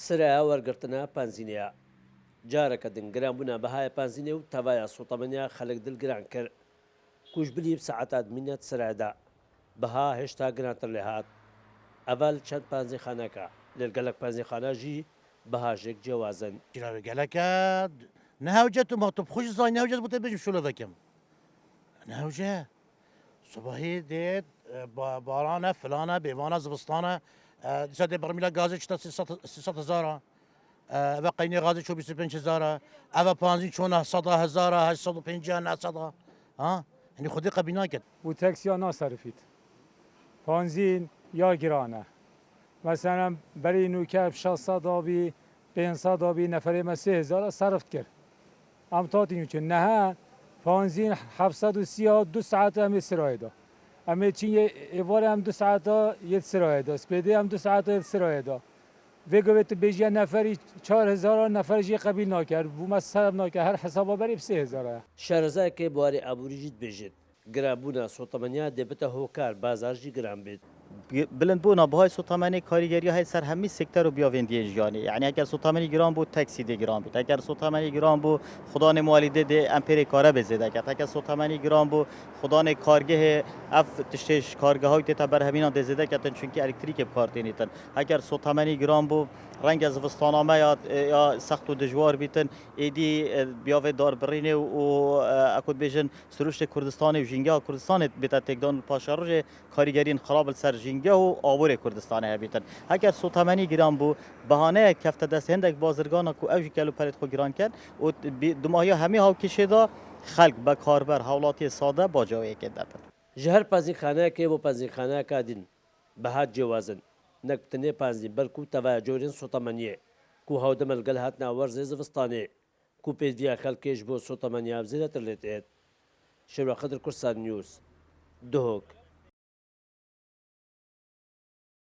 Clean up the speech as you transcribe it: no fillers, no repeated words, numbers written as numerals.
سرایە وەرگرتنە پانزینەیە جارێکە دنگران بوونە بەهای پانزینێ و تەوایە سوتەمەنیا خەلک دڵگران کرد کوژبلی سەعاتات منەت سرایدا بەها هێشتا گرانتر لێ هات ئەڤال چەند پانزیخانەکە لێرگەلک پانزیخانەژی بەهاژێک جیاوازن گەلەکە نەهاوجێت و ماتۆ خۆش زای نەوجێت بۆ بێژم شولە دەکەم نەوجێ سوباهی دێت بارانە فلانە بێوانە زبستانە دیسا دێ بەرمیلە گازێک چتە 300,000 ئەvە قەینی غازی 25,000 ئەvە پانزی چۆنە 100,000 850 ها هەنی خودی قەبی ناکرد و تەکسیا ناسەرفیت پانزین یا گرانە مثلا بەری نوکە 600 آبی 500 آبی نەفرێ مە 3,000 سەرفت کرد ئەم تاتین چون نەها پانزین 730 2 ساعت ئەمێ سرایەدا ئەمێ چین ئێوارە ئەم 2 ساعتا یەت سرایەدا سپێدێ ئەم 2 ساعتا یەت سرایەدا وێگەوێت بێژیە نەفەری 4,000 نەفەرژی قەبیل ناکرد بوومە سەرف ناکرد هەر حسابا بەری 3,000 شارەزایەکەی بواری ئابووریژیت بێژێت گرانبوونە سوتەمەنیا دەبێتە هۆکار بازارژی گران بێت بلند بونا بهای سوتامانی کاریگری های سر همی سکتر و بیاوندی جیانی یعنی اگر سوتامانی گران بود تاکسی ده گران بود اگر سوتامانی گران بود خدا نمالیده ده امپر کاره بزده اگر سوتامانی گران بود خدا نه کارگه اف تشش کارگاه های تا بر همینا دزده کتن چونکی الکتریک بکارتی نیتن اگر سوتامانی گران بود رنگ از وستانامه یا سخت و دشوار بیتن ایدی بیاوه دار برینه و اکود بیژن سروش کردستان و جنگا کردستان بیت تکدان پاشاروج کاریگرین خراب سر جنگه و آور کردستان هبیتن اگر سوتامانی گران بو بهانه کفت دست هندک بازرگان کو اوج کلو پرت خو گران کرد و دماهی همه ها کشیدا خلق به کاربر حوالاتی ساده با جایی که دادن جهر پانزیخانەیەکێ بۆ پانزیخانەیەکە دین بەهات جیاوازن نەکتنێ پانزی بەلکو و تەڤایە جۆرین سوتەمەنیە کو هەودەمەلگەل هاتنە وەرزێ زستانێ کو پێویە خەلکێش بۆ سوتەمەنیا زیاتر لێت ئێت شێوە خەدر کورسان نیوز دهۆک